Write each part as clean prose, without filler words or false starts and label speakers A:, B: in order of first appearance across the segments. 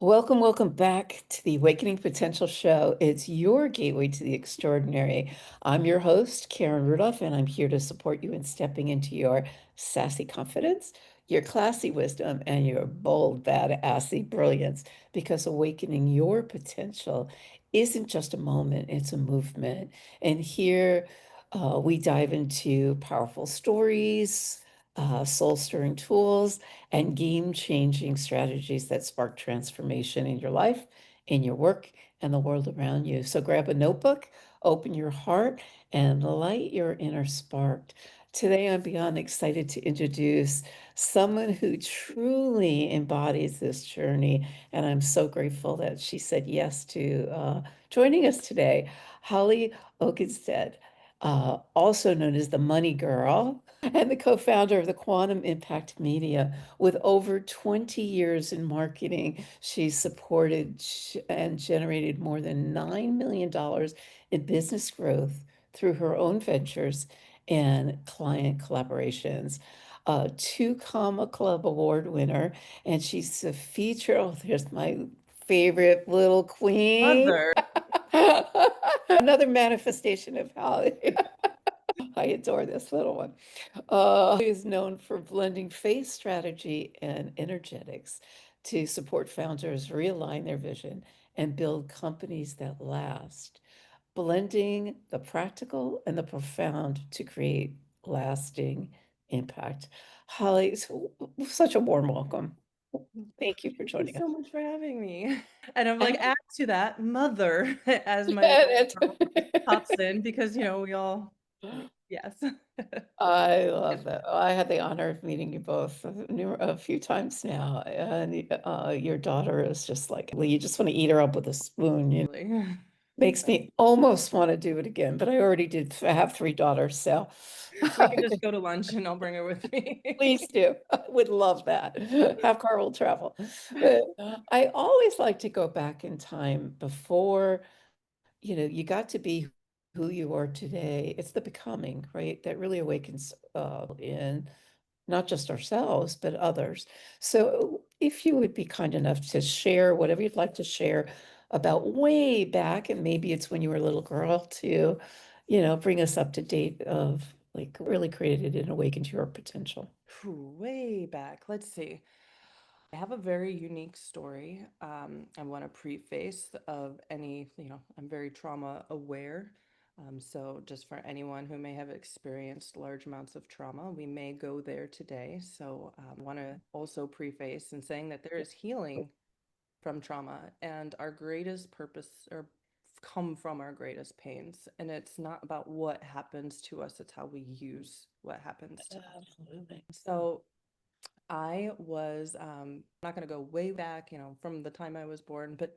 A: Welcome back to the Awakening Potential Show. It's your gateway to the extraordinary. I'm your host, Karen Rudolph, and I'm here to support you in stepping into your sassy confidence, your classy wisdom, and your bold, badassy brilliance. Because awakening your potential isn't just a moment, it's a movement. And here we dive into powerful stories, soul-stirring tools and game-changing strategies that spark transformation in your life, in your work, and the world around you. So grab a notebook, open your heart, and light your inner spark. Today, I'm beyond excited to introduce someone who truly embodies this journey, and I'm so grateful that she said yes to joining us today. Holly Oikenstedt, also known as the Money Girl, and the co-founder of the Quantum Impact Media. With over 20 years in marketing, she's supported and generated more than $9 million in business growth through her own ventures and client collaborations. A two comma club award winner, and she's a feature. Oh, there's my favorite little queen.
B: Mother.
A: Another manifestation of how I adore this little one. He is known for blending faith strategy and energetics to support founders realign their vision and build companies that last, blending the practical and the profound to create lasting impact. Holly, such a warm welcome. Thank you for
B: Thank you
A: joining us.
B: so much for having me. And I'm like,
A: And
B: add to that mother as my little
A: it-
B: girl pops in because, we all, yes.
A: I love
B: Yes,
A: that. I had the honor of meeting you both a few times now, and your daughter is just like, well, you just want to eat her up with a spoon.
B: really.
A: Makes me almost want to do it again, but I already did have three daughters, so
B: We can just go to lunch and I'll bring her with
A: please
B: me.
A: do. I would love that. Have car will travel. But I always like to go back in time before, you got to be who you are today. It's the becoming, right? That really awakens in not just ourselves, but others. So if you would be kind enough to share whatever you'd like to share about way back, and maybe it's when you were a little girl to, bring us up to date of like really created and awakened your potential.
B: Phew, way back. Let's see. I have a very unique story. I want to preface of any, I'm very trauma aware. So just for anyone who may have experienced large amounts of trauma, we may go there today. So I want to also preface in saying that there is healing from trauma, and our greatest purpose or come from our greatest pains. And it's not about what happens to us, it's how we use what happens to us.
A: Absolutely.
B: So I was not going to go way back, from the time I was born, but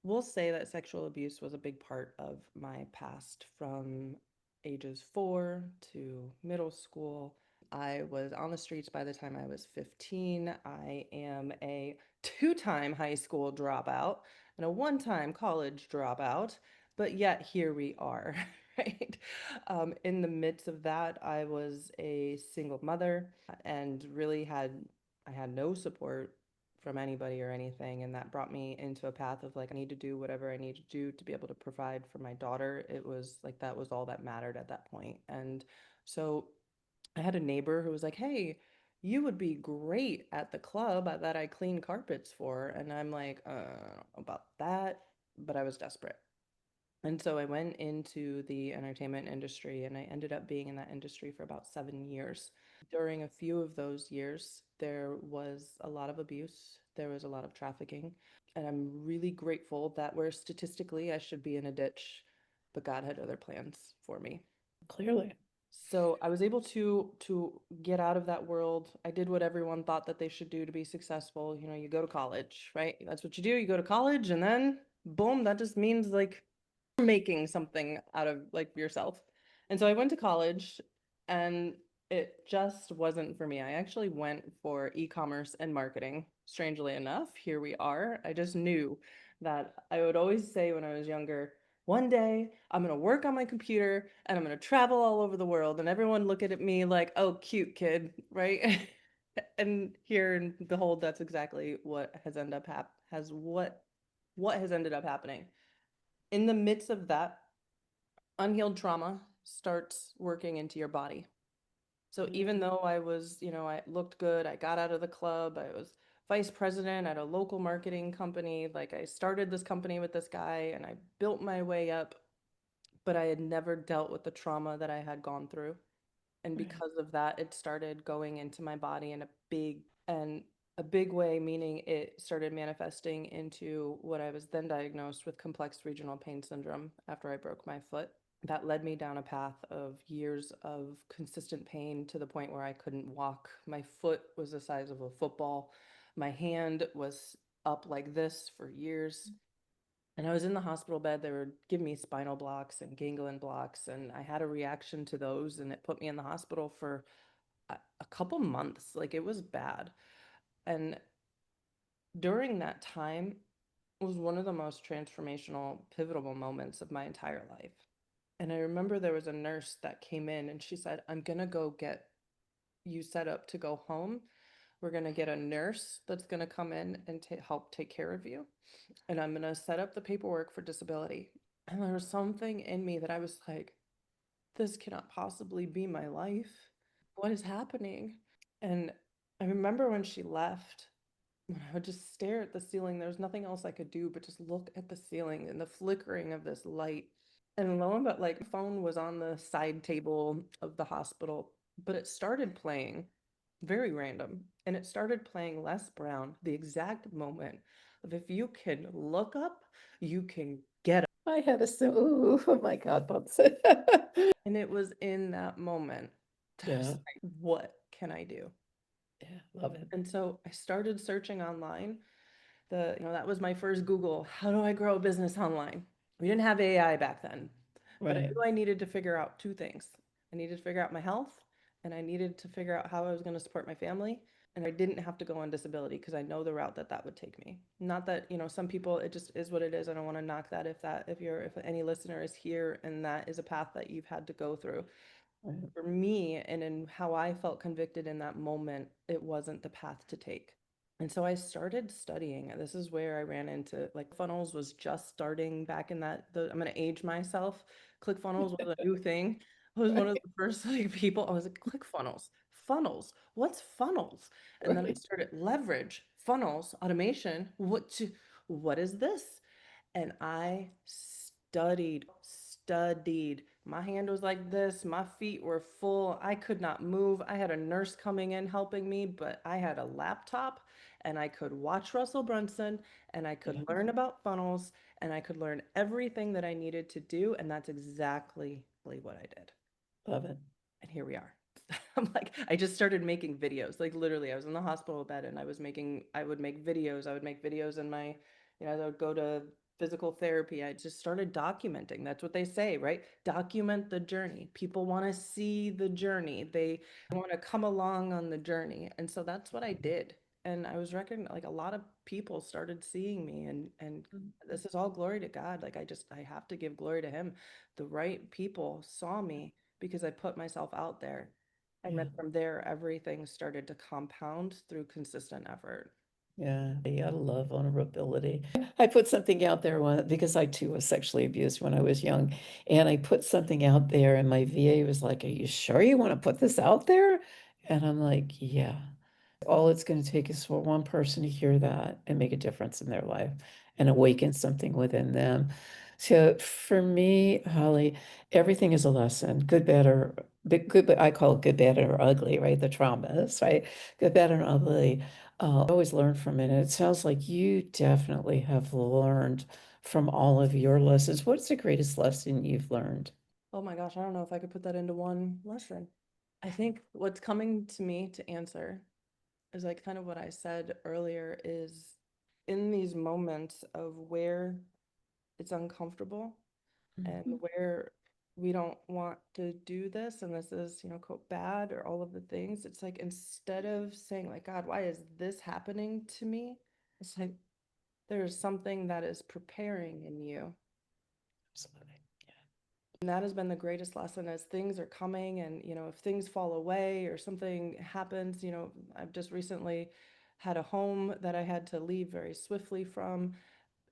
B: we'll say that sexual abuse was a big part of my past from ages 4 to middle school. I was on the streets by the time I was 15. I am a two-time high school dropout and a one-time college dropout, but yet here we are, right? In the midst of that, I was a single mother and really I had no support from anybody or anything, and that brought me into a path of like I need to do whatever I need to do to be able to provide for my daughter. It was like that was all that mattered at that point. And so I had a neighbor who was like, "Hey, you would be great at the club that I clean carpets for." And I'm like, about that, but I was desperate. And so I went into the entertainment industry and I ended up being in that industry for about 7 years. During a few of those years, there was a lot of abuse, there was a lot of trafficking. And I'm really grateful that where statistically I should be in a ditch, but God had other plans for me.
A: Clearly.
B: So I was able to get out of that world. I did what everyone thought that they should do to be successful. You go to college, right? That's what you do. You go to college and then boom, that just means like making something out of like yourself. And so I went to college and it just wasn't for me. I actually went for e-commerce and marketing. Strangely enough, here we are. I just knew that I would always say when I was younger, one day I'm going to work on my computer and I'm going to travel all over the world and everyone look at me like, "Oh, cute kid," right? And here and behold, that's exactly what has ended up has what has ended up happening. In the midst of that, unhealed trauma starts working into your body. So
A: Yeah.
B: even though I was, I looked good, I got out of the club, I was vice president at a local marketing company, like I started this company with this guy and I built my way up, but I had never dealt with the trauma that I had gone through. And
A: Right.
B: because of that, it started going into my body in a big way, meaning it started manifesting into what I was then diagnosed with complex regional pain syndrome after I broke my foot. That led me down a path of years of consistent pain to the point where I couldn't walk. My foot was the size of a football. My hand was up like this for years. And I was in the hospital bed. They were giving me spinal blocks and ganglion blocks, and I had a reaction to those, and it put me in the hospital for a couple months. Like it was bad. And during that time was one of the most transformational, pivotal moments of my entire life. And I remember there was a nurse that came in and she said, I'm going to go get you set up to go home. We're going to get a nurse that's going to come in and help take care of you. And I'm going to set up the paperwork for disability. And there was something in me that I was like, this cannot possibly be my life. What is happening? And I remember when she left, I would just stare at the ceiling. There was nothing else I could do but just look at the ceiling and the flickering of this light. And lo and behold, like my phone was on the side table of the hospital, but it started playing very random. And it started playing Les Brown, the exact moment of if you can look up, you can get up.
A: I had a so, ooh, oh my God, bumps.
B: And it was in that moment that I was
A: Yeah,
B: like, what can I do?
A: yeah, love it.
B: And so I started searching online. That was my first Google. How do I grow a business online? We didn't have AI back then, but I
A: Right,
B: knew I needed to figure out two things. I needed to figure out my health, and I needed to figure out how I was going to support my family. And I didn't have to go on disability because I know the route that that would take me. Not that, some people, it just is what it is. I don't want to knock that if any listener is here and that is a path that you've had to go through.
A: right,
B: For me, and in how I felt convicted in that moment, it wasn't the path to take. And so I started studying. This is where I ran into like funnels was just starting back in I'm going to age myself. ClickFunnels was a new thing. I was one of
A: right,
B: the first like people. I was like, ClickFunnels, funnels. What's funnels? And then I
A: right.
B: started leverage, funnels, automation. What is this? And I studied. My hand was like this. My feet were full. I could not move. I had a nurse coming in helping me, but I had a laptop and I could watch Russell Brunson and I could
A: Yeah,
B: learn about funnels and I could learn everything that I needed to do. And that's exactly what I did.
A: love it.
B: And here we are. I'm like, I just started making videos. Like literally, I was in the hospital bed and I would make videos. I would make videos in my, I would go to physical therapy. I just started documenting. That's what they say, right? Document the journey. People want to see the journey. They want to come along on the journey. And so that's what I did. And I was recognized, like a lot of people started seeing me and this is all glory to God. Like I have to give glory to him. The right people saw me because I put myself out there. And
A: Yeah.
B: then from there, everything started to compound through consistent effort.
A: Yeah, you gotta love vulnerability. I put something out there because I too was sexually abused when I was young, and I put something out there, and my VA was like, "Are you sure you want to put this out there?" And I'm like, "Yeah." All it's going to take is for one person to hear that and make a difference in their life and awaken something within them. So for me, Holly, everything is a lesson, good, bad, or good, but I call it good, bad, or ugly, right? The traumas, right? Good, bad, or ugly. I always learn from it. And it sounds like you definitely have learned from all of your lessons. What's the greatest lesson you've learned?
B: Oh my gosh, I don't know if I could put that into one lesson. I think what's coming to me to answer is like kind of what I said earlier is in these moments of where it's uncomfortable and
A: Mhm.
B: where we don't want to do this and this is, quote, bad or all of the things, it's like instead of saying like, God, why is this happening to me? It's like there's something that is preparing in you.
A: Absolutely.
B: And that has been the greatest lesson as things are coming and, if things fall away or something happens, I've just recently had a home that I had to leave very swiftly from,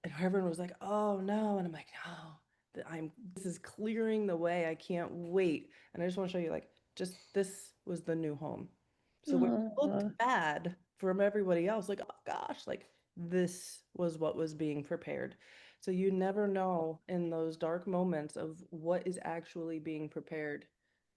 B: and everyone was like, "Oh no," and I'm like, "No, I'm this is clearing the way. I can't wait." And I just want to show you, like, just this was the new home. So what looked
A: Uh,
B: bad from everybody else, like, oh gosh, like this was what was being prepared. So you never know in those dark moments of what is actually being prepared,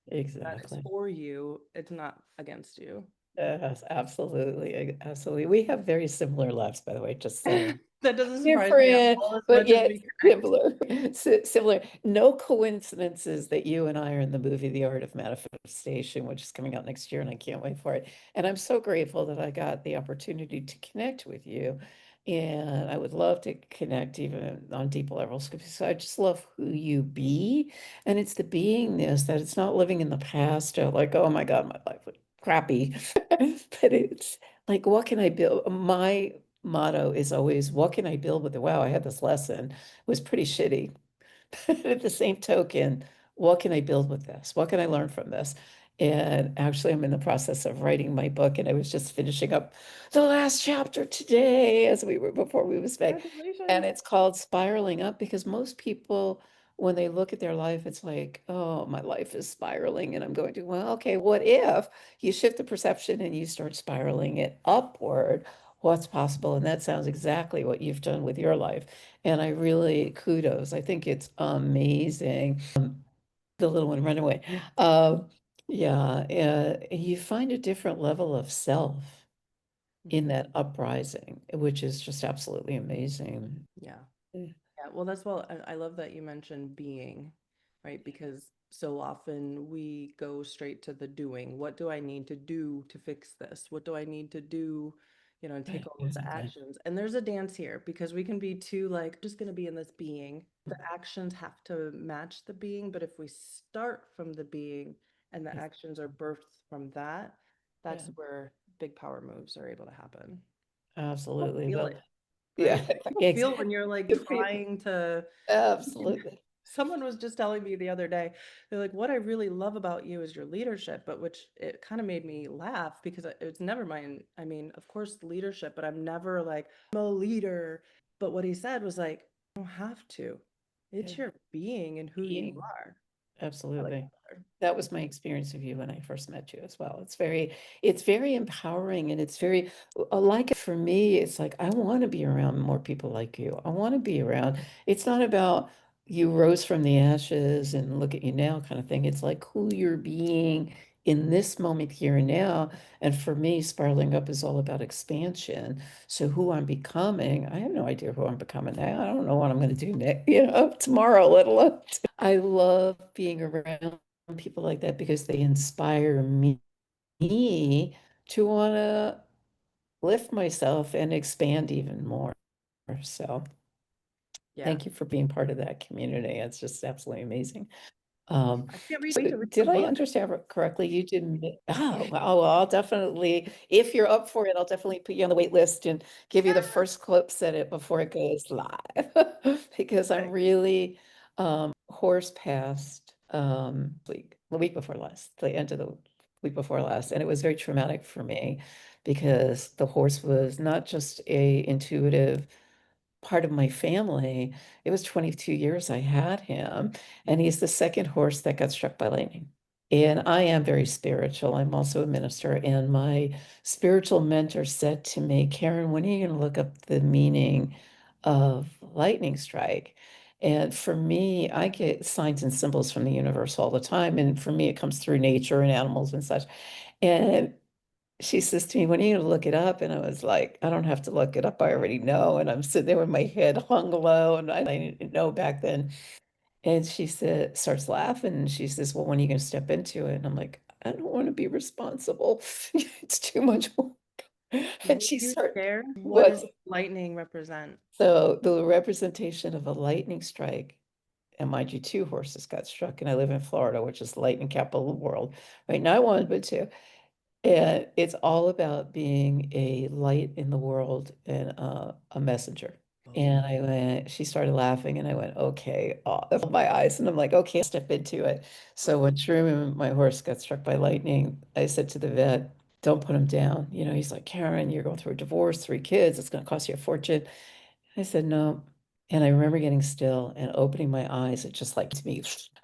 B: that is
A: exactly.
B: for you. It's not against you.
A: Yes, absolutely. Absolutely. We have very similar lives, by the way, just saying.
B: That doesn't surprise me at
A: Different,
B: all as
A: but
B: much as
A: yet
B: we connect.
A: similar. Similar. No coincidences that you and I are in the movie The Art of Manifestation, which is coming out next year, and I can't wait for it. And I'm so grateful that I got the opportunity to connect with you. And I would love to connect even on deeper levels because I just love who you be. And it's the beingness that it's not living in the past or like, oh my God, my life was crappy. But it's like, what can I build? My motto is always, what can I build with it? Wow, I had this lesson. It was pretty shitty. At the same token, what can I build with this? What can I learn from this? And actually, I'm in the process of writing my book, and I was just finishing up the last chapter today as we were before we was back. And
B: Congratulations.
A: it's called Spiraling Up because most people, when they look at their life, it's like, oh, my life is spiraling. And I'm going to, well, okay, what if you shift the perception and you start spiraling it upward? What's possible? And that sounds exactly what you've done with your life. And I really kudos. I think it's amazing. The little one run away. Yeah, you find a different level of self in
B: Mhm.
A: that uprising, which is just absolutely amazing.
B: Yeah.
A: Yeah,
B: Yeah, well, that's well, I love that you mentioned being, right? Because so often we go straight to the doing. What do I need to do to fix this? What do I need to do, and take all of the
A: exactly.
B: actions? And there's a dance here because we can be too like, just going to be in this being. The actions have to match the being, but if we start from the being and the actions are birthed from that,
A: Yeah,
B: that's where big power moves are able to happen. People
A: absolutely.
B: feel
A: But
B: it,
A: yeah,
B: right? People feel when
A: exactly.
B: you're like trying to.
A: Absolutely.
B: Someone was just telling me the other day, they're like, what I really love about you is your leadership, but which it kind of made me laugh because it's never mine. I mean, of course, leadership, but I'm never like, I'm a leader. But what he said was like, you don't have to.
A: Yeah,
B: It's your being and who you
A: being.
B: are. I like
A: Absolutely.
B: that word.
A: That was my experience of you when I first met you as well. It's very empowering and it's very, like for me, it's like, I want to be around more people like you. I want to be around. It's not about you rose from the ashes and look at you now kind of thing. It's like who you're being in this moment here and now. And for me, spiraling up is all about expansion. So who I'm becoming, I have no idea who I'm becoming now. I don't know what I'm going to do next, tomorrow, let alone. I love being around people like that because they inspire me to want to lift myself and expand even more. So
B: Yeah.
A: thank you for being part of that community. It's just absolutely amazing.
B: I can't wait
A: So
B: to read the
A: did I
B: book.
A: understand correctly? You didn't, oh, wow, well, I'll definitely, if you're up for it, I'll definitely put you on the wait list and give you the
B: Yeah.
A: first clips at it before it goes live. Because I'm
B: Okay.
A: really, horse passed, the week before last, the end of the week before last, and it was very traumatic for me because the horse was not just a intuitive part of my family. It was 22 years I had him, and he's the second horse that got struck by lightning. And I am very spiritual. I'm also a minister, and my spiritual mentor said to me, Karen, when are you going to look up the meaning of lightning strike? And for me, I get signs and symbols from the universe all the time. And for me, it comes through nature and animals and such. And she says to me, when are you gonna look it up? And I was like, I don't have to look it up. I already know. And I'm sitting there with my head hung low, and I didn't know back then. And she said, starts laughing, and she says, well, when are you gonna step into it? And I'm like, I don't want to be responsible. It's too much work. And
B: Will
A: she
B: you
A: started,
B: share what
A: what?
B: does lightning represent?
A: So the representation of a lightning strike, and mind you, two horses got struck, and I live in Florida, which is the lightning capital of the world. Right, not one, but two. And it's all about being a light in the world and a messenger. And I went, she started laughing, and I went, okay, my eyes. And I'm like, okay, I'll step into it. So when Truman, my horse, got struck by lightning, I said to the vet, don't put him down. You know, he's like, Karen, you're going through a divorce, 3 kids, it's going to cost you a fortune. I said, no. And I remember getting still and opening my eyes. It just like to me,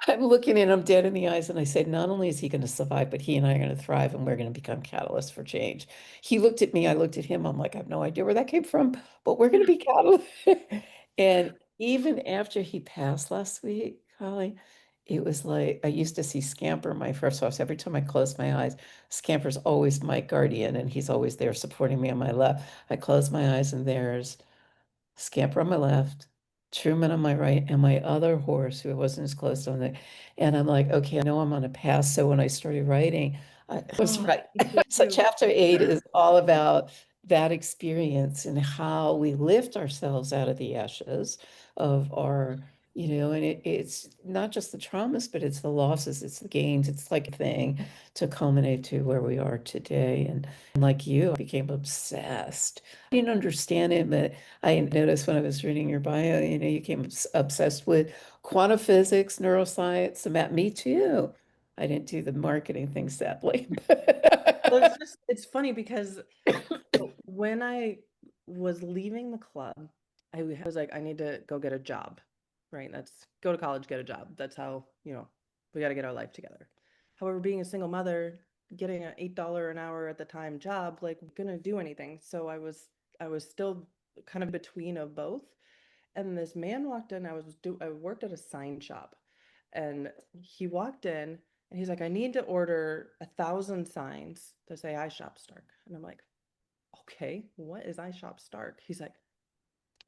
A: I'm looking at him dead in the eyes. And I said, not only is he going to survive, but he and I are going to thrive and we're going to become catalysts for change. He looked at me, I looked at him. I'm like, I have no idea where that came from, but we're going to be catalysts. And even after he passed last week, Holly, it was like I used to see Scamper, my first horse. Every time I close my eyes, Scamper's always my guardian and he's always there supporting me on my left. I close my eyes and there's Scamper on my left, Truman on my right, and my other horse who wasn't as close on the. And I'm like, okay, I know I'm on a pass. So when I started writing, I was
B: Oh,
A: right.
B: me
A: So
B: too.
A: chapter 8 is all about that experience and how we lift ourselves out of the ashes of our, and it's not just the traumas, but it's the losses, it's the gains, it's like a thing to culminate to where we are today. And like you, I became obsessed. I didn't understand it, but I noticed when I was reading your bio, you came obsessed with quantum physics, neuroscience, and that me too. I didn't do the marketing thing, sadly.
B: Well, it's funny because so when I was leaving the club, was like, I need to go get a job, right? That's go to college, get a job. That's how, we got to get our life together. However, being a single mother, getting an $8 an hour at the time job, like, gonna do anything. So I was still kind of between of both. And this man walked in. I worked at a sign shop, and he walked in and he's like, I need to order 1,000 signs to say I shop Stark. And I'm like, okay, what is I shop Stark? He's like,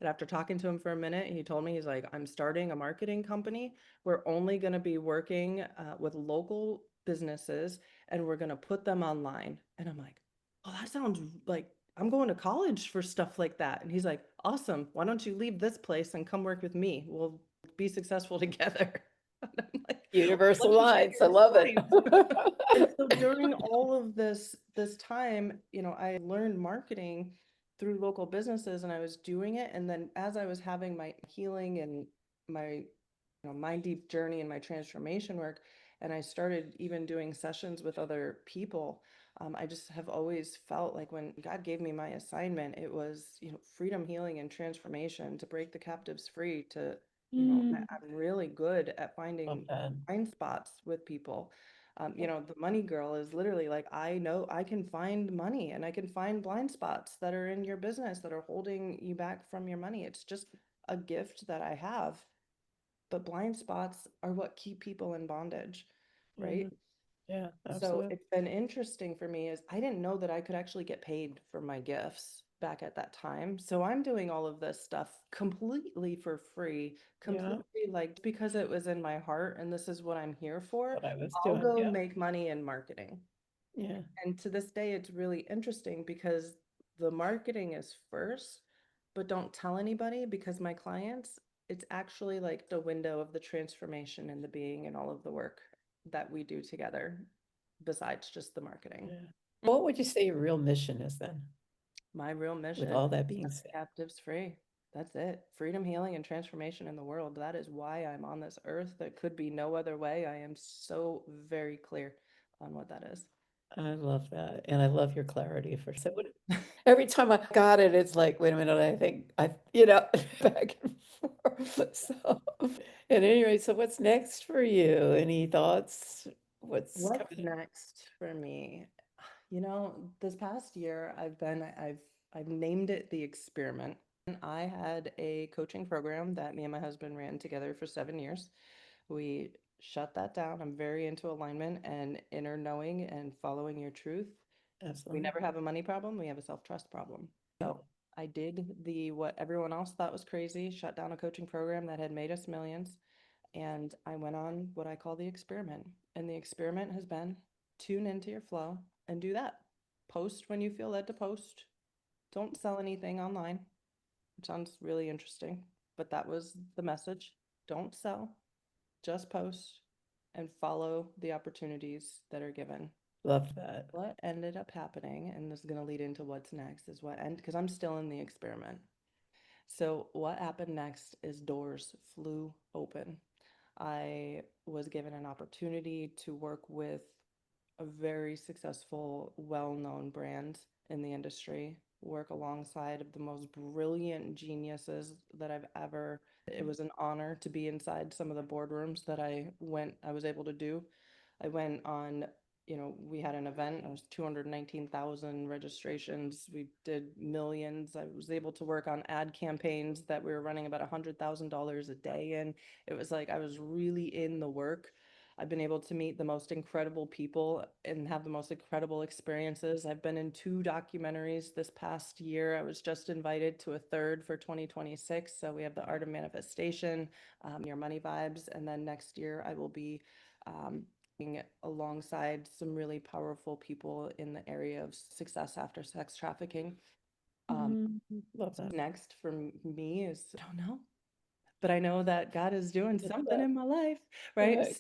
B: and after talking to him for a minute, he told me, he's like, I'm starting a marketing company. We're only going to be working with local businesses and we're going to put them online. And I'm like, oh, that sounds like I'm going to college for stuff like that. And he's like, awesome. Why don't you leave this place and come work with me? We'll be successful together. And I'm like,
A: Universal
B: let's get
A: lines. I love it.
B: your signs. And so during all of this time, I learned marketing through local businesses and I was doing it. And then as I was having my healing and my, mind deep journey and my transformation work, and I started even doing sessions with other people, I just have always felt like when God gave me my assignment, it was, freedom, healing, and transformation to break the captives free, to,
A: Mm,
B: I'm really good at
A: love
B: finding
A: that.
B: blind spots with people. The money girl is literally like, I know I can find money and I can find blind spots that are in your business that are holding you back from your money. It's just a gift that I have. But blind spots are what keep people in bondage, right?
A: Mhm. Yeah,
B: So
A: absolutely.
B: it's been interesting for me is I didn't know that I could actually get paid for my gifts back at that time. So I'm doing all of this stuff completely for free,
A: Yeah,
B: completely like because it was in my heart and this is what I'm here for.
A: what I was
B: I'll
A: doing.
B: go
A: Yeah,
B: make money in marketing.
A: yeah,
B: And to this day, it's really interesting because the marketing is first, but don't tell anybody because my clients, it's actually like the window of the transformation and the being and all of the work that we do together, besides just the marketing.
A: yeah. What would you say your real mission is then,
B: My real
A: with
B: mission
A: all
B: is
A: that
B: to
A: being
B: set
A: said?
B: captives free. That's it. Freedom, healing, and transformation in the world. That is why I'm on this earth. There could be no other way. I am so very clear on what that is.
A: I love that. And I love your clarity for so every time I got it, it's like, wait a minute, I think back and forth. So at any rate, so what's next for you? Any thoughts? What's
B: What's
A: coming up?
B: next for me? This past year I've named it the experiment. I had a coaching program that me and my husband ran together for 7 years. We shut that down. I'm very into alignment and inner knowing and following your truth. We
A: Absolutely.
B: never have a money problem, we have a self-trust problem.
A: Yeah.
B: So I did the what everyone else thought was crazy, shut down a coaching program that had made us millions, and I went on what I call the experiment. And the experiment has been tune into your flow and do that. Post when you feel led to post. Don't sell anything online, which sounds really interesting, but that was the message. Don't sell, just post and follow the opportunities that are given.
A: Love that.
B: What ended up happening, and this is going to lead into what's next, is what end because I'm still in the experiment. So, what happened next is doors flew open. I was given an opportunity to work with a very successful, well-known brand in the industry, work alongside of the most brilliant geniuses that I've ever. It was an honor to be inside some of the boardrooms that I was able to do. I went on, we had an event, it was 219,000 registrations. We did millions. I was able to work on ad campaigns that we were running about $100,000 a day in. It was like I was really in the work. I've been able to meet the most incredible people and have the most incredible experiences. I've been in two documentaries this past year. I was just invited to a third for 2026. So we have The Art of Manifestation, Your Money Vibes. And then next year I will be um, alongside some really powerful people in the area of success after sex trafficking. Um,
A: Mm, love that.
B: Next for me is, I don't know, but I know that God is doing
A: Love
B: something
A: that.
B: in my life, right?
A: Right.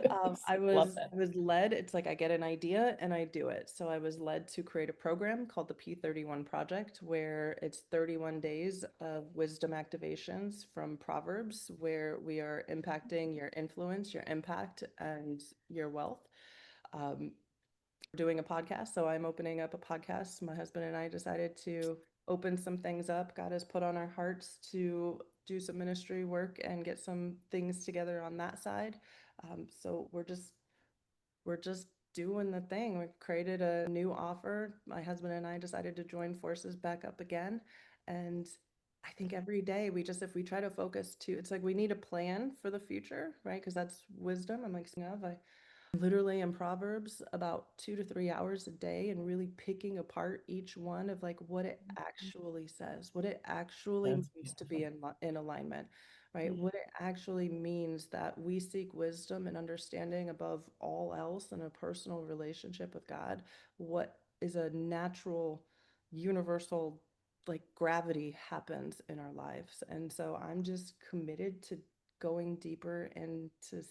B: I
A: Love
B: was
A: that.
B: I was led. It's like I get an idea and I do it. So I was led to create a program called the P31 Project, where it's 31 days of wisdom activations from Proverbs, where we are impacting your influence, your impact, and your wealth. Um, doing a podcast. So I'm opening up a podcast. My husband and I decided to open some things up. God has put on our hearts to do some ministry work and get some things together on that side. So we're just doing the thing. We created a new offer. My husband and I decided to join forces back up again. And I think every day if we try to focus to, it's like we need a plan for the future, right? Because that's wisdom. I'm like, I literally in Proverbs about 2 to 3 hours a day and really picking apart each one of like what it actually says, what it actually
A: That's
B: means to be
A: beautiful.
B: in alignment, right?
A: Yeah.
B: What it actually means that we seek wisdom and understanding above all else in a personal relationship with God. What is a natural, universal, like gravity happens in our lives. And so I'm just committed to going deeper into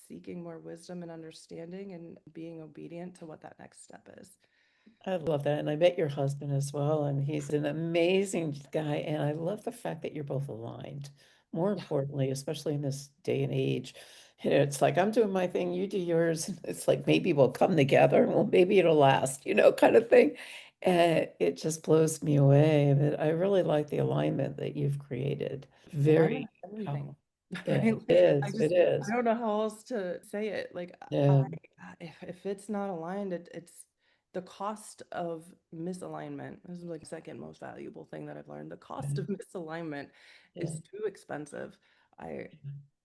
B: seeking more wisdom and understanding and being obedient to what that next step is.
A: I love that. And I met your husband as well, and he's an amazing guy. And I love the fact that you're both aligned. More
B: Yeah.
A: importantly, especially in this day and age, it's like I'm doing my thing, you do yours. It's like maybe we'll come together and well, maybe it'll last, kind of thing. And it just blows me away. But I really like the alignment that you've created.
B: Alignment
A: Very
B: is everything.
A: powerful. Yeah,
B: Right?
A: it
B: Like,
A: is. It
B: I
A: is.
B: don't know how else to say it. Like
A: Yeah.
B: I if it's not aligned, it's the cost of misalignment. This is like the second most valuable thing that I've learned. The cost of
A: Yeah.
B: misalignment
A: Yeah.
B: is too expensive. I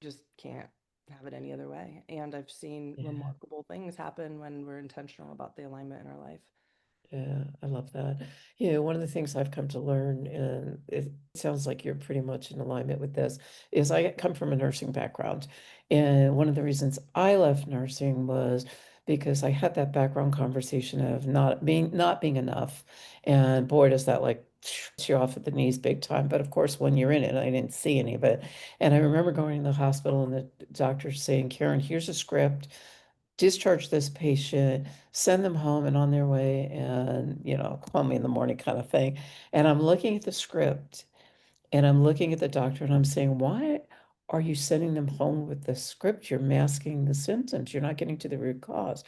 B: just can't have it any other way. And I've seen
A: Yeah.
B: remarkable things happen when we're intentional about the alignment in our life.
A: Yeah, I love that. Yeah, one of the things I've come to learn, and it sounds like you're pretty much in alignment with this, is I come from a nursing background. And one of the reasons I left nursing was because I had that background conversation of not being enough. And boy, does that like shoots you off at the knees big time. But of course, when you're in it, I didn't see any of it. And I remember going to the hospital and the doctor saying, Karen, here's a script, discharge this patient, send them home and on their way, and call me in the morning kind of thing. And I'm looking at the script and I'm looking at the doctor and I'm saying, why are you sending them home with the script? You're masking the symptoms. You're not getting to the root cause.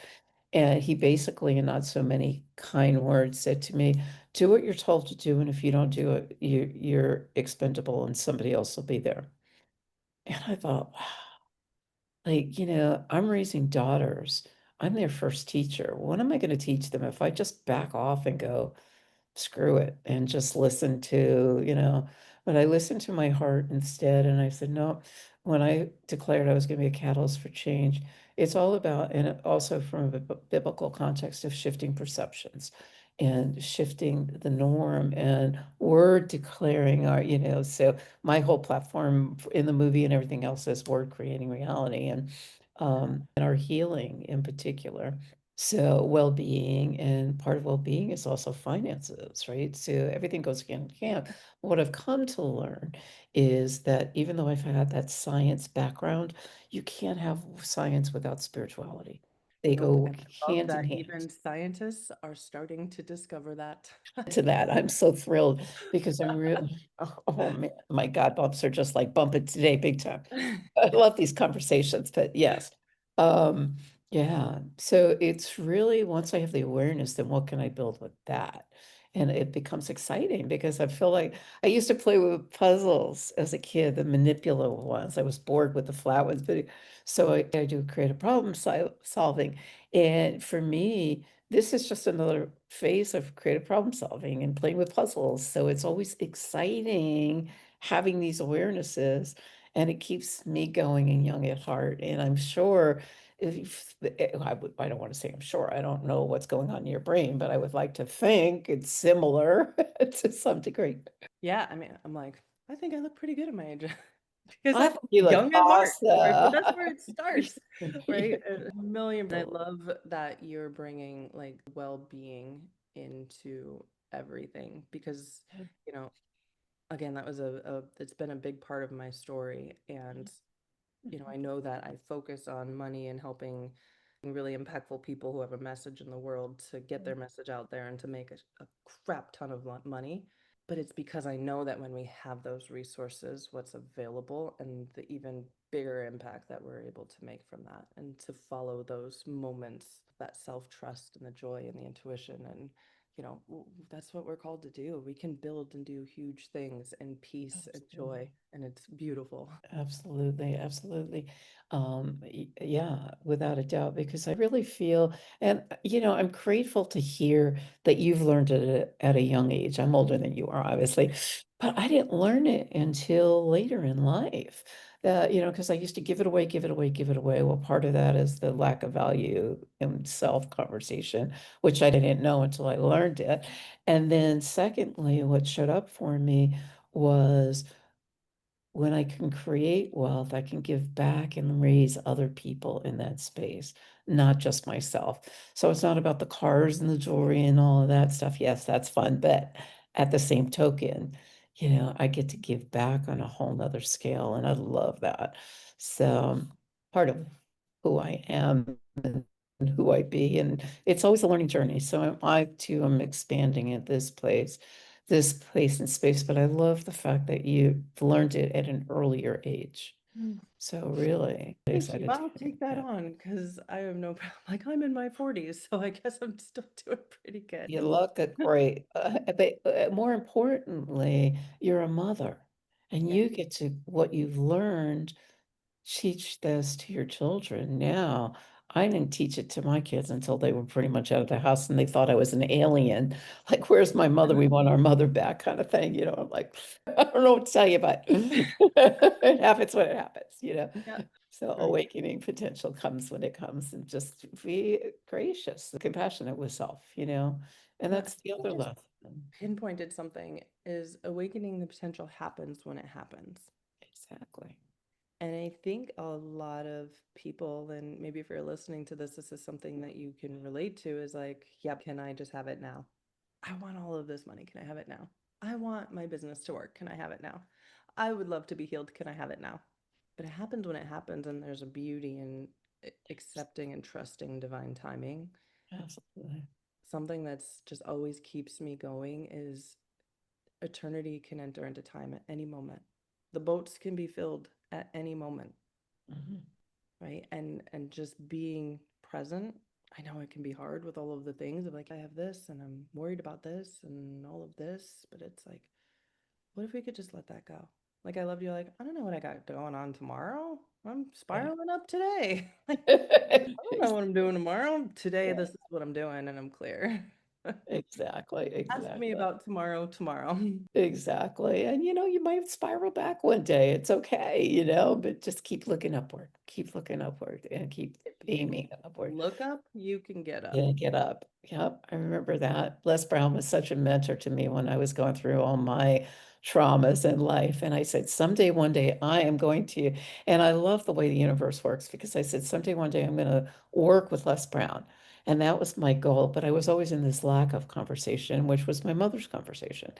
A: And he basically, in not so many kind words, said to me, do what you're told to do, and if you don't do it, you're expendable and somebody else will be there. And I thought, wow. Like, I'm raising daughters. I'm their first teacher. What am I going to teach them if I just back off and go, screw it, and just listen to. But I listened to my heart instead. And I said, no, when I declared I was going to be a catalyst for change, it's all about, and also from a biblical context of shifting perceptions and shifting the norm and word declaring so my whole platform in the movie and everything else is word creating reality and our healing in particular. So well-being, and part of well-being is also finances, right? So everything goes hand in hand. What I've come to learn is that even though I've had that science background, you can't have science without spirituality. They
B: Nope.
A: go
B: And I love
A: hand in
B: that
A: hand.
B: even scientists are starting to discover that.
A: To that, I'm so thrilled because I'm really, oh man, my God, bumps are just like bumping today, big time. I love these conversations, but yes. Yeah. So it's really once I have the awareness, then what can I build with that? And it becomes exciting because I feel like I used to play with puzzles as a kid, the manipulative ones. I was bored with the flat ones, but so I do creative problem solving. And for me, this is just another phase of creative problem solving and playing with puzzles. So it's always exciting having these awarenesses, and it keeps me going and young at heart. And I'm sure if I don't want to say I'm sure, I don't know what's going on in your brain, but I would like to think it's similar to some degree.
B: Yeah, I mean, I'm like, I think I look pretty good at my age because
A: I
B: I'm
A: think you look
B: young at heart, right? But that's where
A: awesome.
B: it starts, right? A million. I
A: Totally.
B: love that you're bringing like well-being into everything because, you know, again, that was it's been a big part of my story. And, you know, I know that I focus on money and helping really impactful people who have a message in the world to get their message out there and to make a crap ton of money. But it's because I know that when we have those resources, what's available and the even bigger impact that we're able to make from that and to follow those moments, that self-trust and the joy and the intuition and that's what we're called to do. We can build and do huge things in peace and joy,
A: Absolutely.
B: and it's beautiful.
A: Absolutely, absolutely. Yeah, without a doubt, because I really feel, and I'm grateful to hear that you've learned it at a young age. I'm older than you are, obviously, but I didn't learn it until later in life. Because I used to give it away, give it away, give it away. Well, part of that is the lack of value in self conversation, which I didn't know until I learned it. And then secondly, what showed up for me was when I can create wealth, I can give back and raise other people in that space, not just myself. So it's not about the cars and the jewelry and all of that stuff. Yes, that's fun, but at the same token, I get to give back on a whole nother scale, and I love that. So part of who I am and who I be, and it's always a learning journey. So I too am expanding at this place and space, but I love the fact that you learned it at an earlier age.
B: Mm.
A: So really
B: Thank you.
A: excited to
B: I'll
A: hear
B: take that
A: that.
B: on because I have no problem. Like I'm in my 40s, so I guess I'm still doing pretty good.
A: You look great, but more importantly, you're a mother, and
B: Yeah.
A: you get to what you've learned teach this to your children now. I didn't teach it to my kids until they were pretty much out of the house and they thought I was an alien. Like, where's my mother? We want our mother back, kind of thing. I'm like, I don't know what to tell you, but it happens when it happens.
B: Yeah.
A: So
B: Right.
A: awakening potential comes when it comes, and just be gracious, compassionate with self. And
B: Yeah. I
A: that's
B: think
A: the
B: you
A: other
B: just
A: lesson.
B: pinpointed something is awakening the potential happens when it happens.
A: Exactly.
B: And I think a lot of people, and maybe if you're listening to this is something that you can relate to, is like, yep, can I just have it now? I want all of this money. Can I have it now? I want my business to work. Can I have it now? I would love to be healed. Can I have it now? But it happens when it happens, and there's a beauty in accepting and trusting divine timing.
A: Absolutely.
B: Something that's just always keeps me going is eternity can enter into time at any moment. The boats can be filled at any moment,
A: Mhm.
B: right? And just being present. I know it can be hard with all of the things of like I have this and I'm worried about this and all of this, but it's like, what if we could just let that go? Like I love you, like, I don't know what I got going on tomorrow. I'm
A: Yeah.
B: spiraling up today. Like, I don't know what I'm doing tomorrow. Today,
A: Yeah,
B: this is what I'm doing, and I'm clear.
A: exactly,
B: Ask me
A: exactly,
B: about tomorrow tomorrow.
A: exactly. And you might spiral back one day. It's okay, but just keep looking upward, and keep
B: If you
A: aiming upward.
B: look up, you can get up.
A: Yeah, get up. Yep, I remember that. Les Brown was such a mentor to me when I was going through all my traumas in life. And I said, someday, one day, I am going to, and I love the way the universe works because I said, someday, one day, I'm going to work with Les Brown. And that was my goal. But I was always in this lack of conversation, which was my mother's conversation.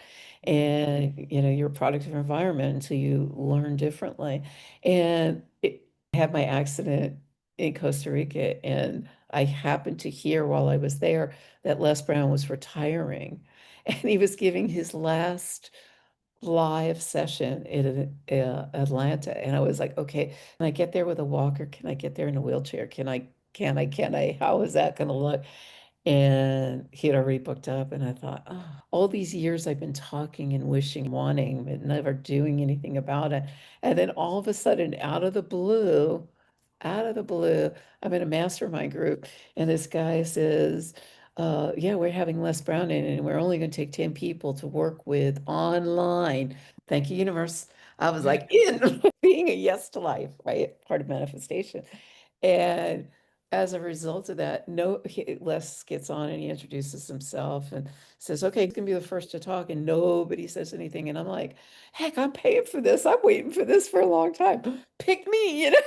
A: And you're a product of your environment until you learn differently. And I had my accident in Costa Rica, and I happened to hear while I was there that Les Brown was retiring, and he was giving his last live session in Atlanta. And I was like, okay, can I get there with a walker? Can I get there in a wheelchair? Can I Can I? Can I? How is that going to look? And he had already booked up, and I thought, oh, all these years I've been talking and wishing, wanting, but never doing anything about it. And then all of a sudden, out of the blue, I'm in a mastermind group, and this guy says, yeah, we're having Les Brown in, and we're only going to take 10 people to work with online. Thank you, universe. I was like, in being a yes to life, right? Part of manifestation. And as a result of that, Les gets on and he introduces himself and says, okay, he's gonna be the first to talk, and nobody says anything. And I'm like, heck, I'm paying for this. I'm waiting for this for a long time. Pick me, you know?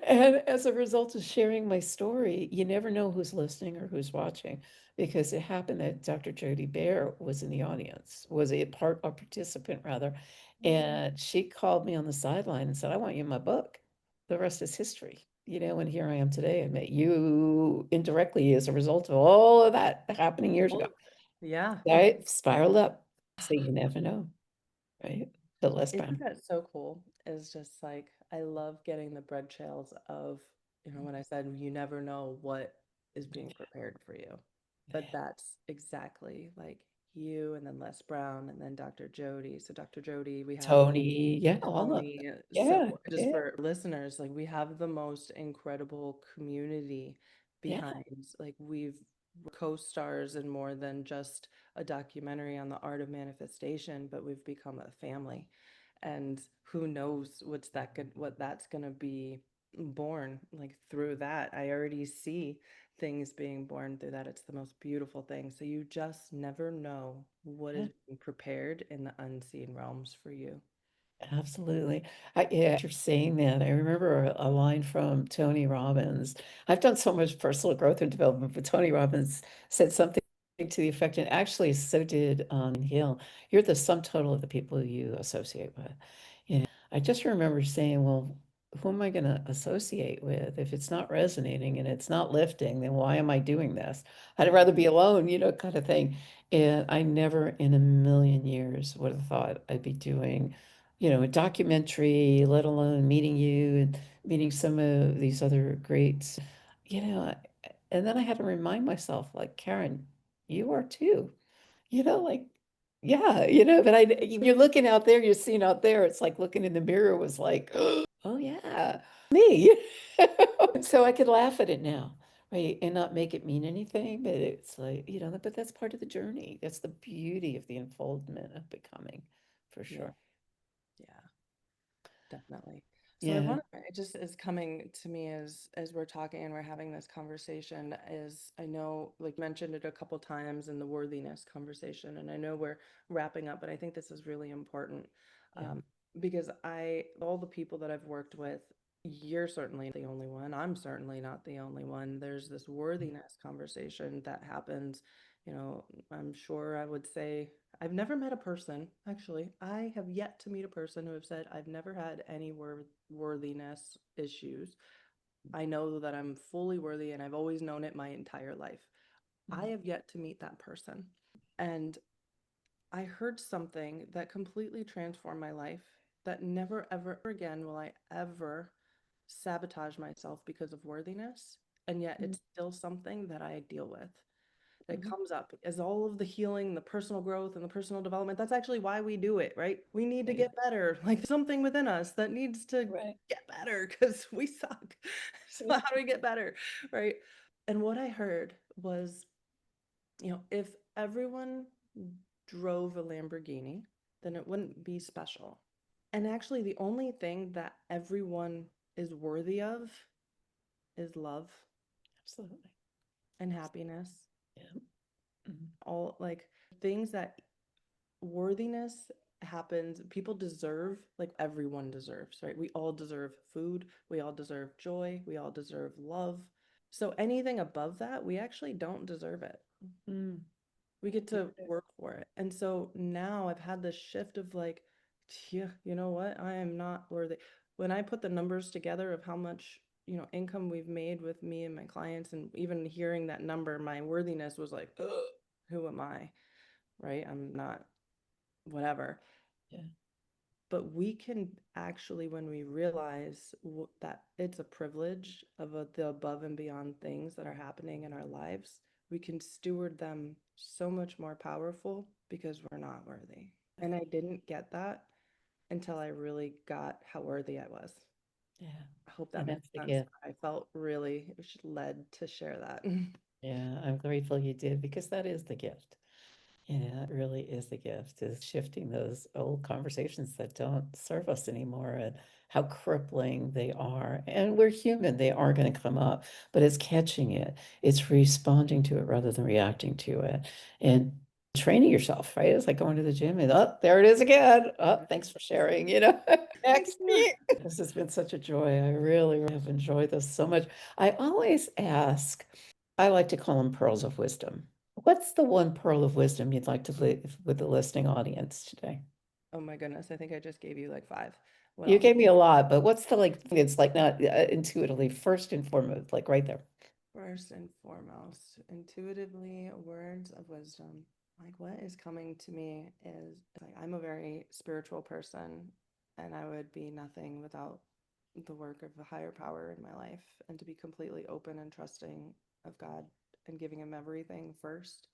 A: And as a result of sharing my story, you never know who's listening or who's watching, because it happened that Dr. Jody Bear was in the audience, was a participant rather. And she called me on the sideline and said, I want you in my book. The rest is history. And here I am today. I met you indirectly as a result of all of that happening years ago.
B: Oh, yeah.
A: Right? Spiraled up. So you never know, right? But less
B: Isn't
A: bound.
B: that so cool? It's just like I love getting the bread trails of, when I said you never know what is being prepared for you. But that's exactly like you and then Les Brown and then Dr. Jody. So Dr. Jody, we have
A: Tony, yeah, all of them.
B: Tony.
A: Yeah,
B: So just
A: yeah,
B: for listeners, like we have the most incredible community
A: yeah.
B: behind, like we've co-stars in more than just a documentary on the art of manifestation, but we've become a family. And who knows what that's gonna be born like through that. I already see things being born through that. It's the most beautiful thing. So you just never know what
A: Yeah.
B: is being prepared in the unseen realms for you.
A: Absolutely. Yeah, you're saying that. I remember a line from Tony Robbins. I've done so much personal growth and development, but Tony Robbins said something to the effect, and actually so did Hill. You're the sum total of the people you associate with. I just remember saying, well, who am I going to associate with? If it's not resonating and it's not lifting, then why am I doing this? I'd rather be alone, kind of thing. And I never in a million years would have thought I'd be doing a documentary, let alone meeting you and meeting some of these other greats, you know, and then I had to remind myself, like, Karen, you are too, like, yeah, but you're looking out there, you're seeing out there, it's like looking in the mirror was like, oh yeah, me. So I could laugh at it now, right? And not make it mean anything, but it's like, but that's part of the journey. That's the beauty of the unfoldment of becoming, for
B: Yeah,
A: sure.
B: yeah, definitely. So I
A: Yeah.
B: want to, it just is coming to me as we're talking and we're having this conversation is I know like mentioned it a couple times in the worthiness conversation, and I know we're wrapping up, but I think this is really important
A: Yeah.
B: um, because all the people that I've worked with, you're certainly not the only one. I'm certainly not the only one. There's this worthiness conversation that happens. I'm sure I would say I've never met a person, actually. I have yet to meet a person who have said, I've never had any worthiness issues. I know that I'm fully worthy and I've always known it my entire life. I have yet to meet that person. And I heard something that completely transformed my life that never, ever again will I ever sabotage myself because of worthiness. And yet
A: Mhm.
B: it's still something that I deal with that
A: Mhm.
B: comes up as all of the healing, the personal growth, and the personal development. That's actually why we do it, right? We need to
A: Right.
B: get better. Like something within us that needs to
A: Right.
B: get better because we suck. So,
A: Right.
B: how do we get better? Right. And what I heard was, if everyone drove a Lamborghini, then it wouldn't be special. And actually, the only thing that everyone is worthy of is love
A: Absolutely.
B: and happiness.
A: Yeah. Mhm.
B: All like things that worthiness happens, people deserve, like everyone deserves, right? We all deserve food, we all deserve joy, we all deserve love. So anything above that, we actually don't deserve it.
A: Mm.
B: We get
A: Yeah.
B: to work for it. And so now I've had this shift of like, yeah, you know what? I am not worthy. When I put the numbers together of how much, income we've made with me and my clients, and even hearing that number, my worthiness was like, ugh, who am I? Right? I'm not whatever.
A: Yeah.
B: But we can actually, when we realize that it's a privilege of the above and beyond things that are happening in our lives, we can steward them so much more powerful because we're not worthy. And I didn't get that until I really got how worthy I was.
A: Yeah.
B: I hope that
A: And
B: makes
A: that's the
B: sense.
A: gift.
B: I felt really led to share that.
A: Yeah, I'm grateful you did because that is the gift. Yeah, it really is the gift, is shifting those old conversations that don't serve us anymore and how crippling they are. And we're human, they are going to come up, but it's catching it. It's responding to it rather than reacting to it. And training yourself, right? It's like going to the gym and oh, there it is again. Oh, thanks for sharing,
B: Thank
A: Next
B: you.
A: week. This has been such a joy. I really, really have enjoyed this so much. I always ask, I like to call them pearls of wisdom. What's the one pearl of wisdom you'd like to leave with the listening audience today?
B: Oh my goodness, I think I just gave you like five. What
A: You
B: else?
A: gave me a lot, but what's the like thing it's like not intuitively first and foremost, like right there.
B: First and foremost, intuitively, words of wisdom. Like what is coming to me is like I'm a very spiritual person and I would be nothing without the work of a higher power in my life and to be completely open and trusting of God and giving him everything first.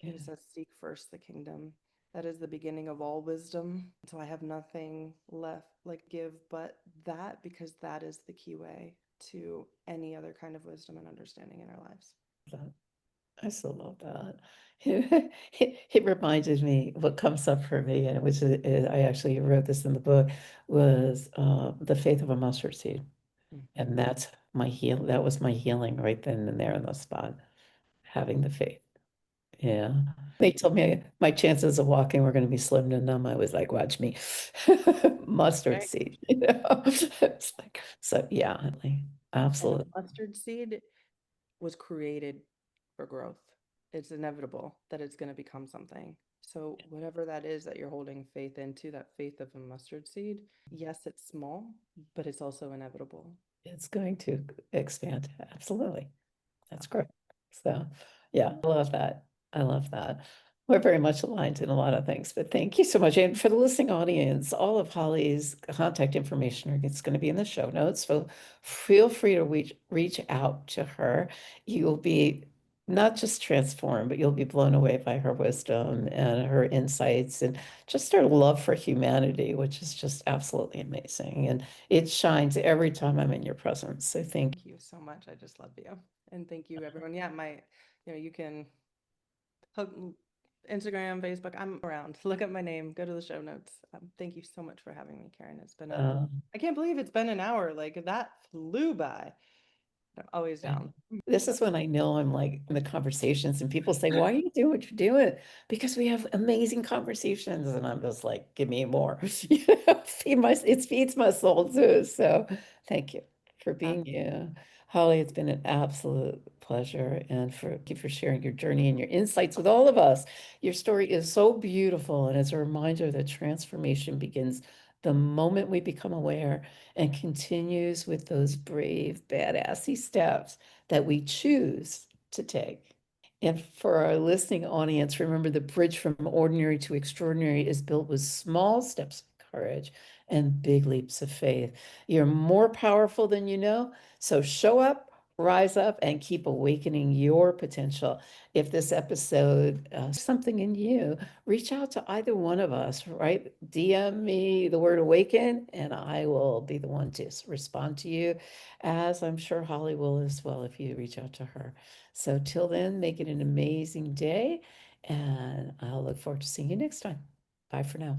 A: Yeah,
B: It says seek first the kingdom. That is the beginning of all wisdom. So I have nothing left like give but that because that is the key way to any other kind of wisdom and understanding in our lives.
A: that, I still love that. It reminded me what comes up for me, and which is, I actually wrote this in the book, was the faith of a mustard seed.
B: Mm-hmm.
A: And that's my heal. That was my healing right then and there in the spot, having the faith. Yeah. They told me my chances of walking were going to be slim to none. I was like, watch me. Mustard
B: Right.
A: seed, It's like, so yeah,
B: And a
A: absolutely.
B: mustard seed was created for growth. It's inevitable that it's going to become something. So, whatever that is that you're holding faith into, that faith of a mustard seed, yes, it's small, but it's also inevitable.
A: It's going to expand. Absolutely.
B: So,
A: That's great. So, yeah, I love that. I love that. We're very much aligned in a lot of things, but thank you so much. And for the listening audience, all of Holly's contact information is going to be in the show notes. So feel free to reach out to her. You'll be not just transformed, but you'll be blown away by her wisdom and her insights and just her love for humanity, which is just absolutely amazing. And it shines every time I'm in your presence. So thank
B: thank you so much. I just love you. And thank you, everyone. Yeah, you can hook Instagram, Facebook. I'm around. Look up my name. Go to the show notes. Thank you so much for having me, Karen.
A: you.
B: I can't believe it's been an hour. Like that flew by. I'm always
A: I
B: down.
A: know. This is when I know I'm like in the conversations and people say, why are you doing what you're doing? Because we have amazing conversations. And I'm just like, give me more. It feeds my soul too. So thank you for being you. Holly, it's been an absolute pleasure. And thank you for sharing your journey and your insights with all of us. Your story is so beautiful. And it's a reminder that transformation begins the moment we become aware and continues with those brave, badassy steps that we choose to take. And for our listening audience, remember the bridge from ordinary to extraordinary is built with small steps of courage and big leaps of faith. You're more powerful than you know, so show up, rise up, and keep awakening your potential. If this episode something in you, reach out to either one of us, right? DM me the word awaken, and I will be the one to respond to you, as I'm sure Holly will as well if you reach out to her. So till then, make it an amazing day, and I'll look forward to seeing you next time. Bye for now.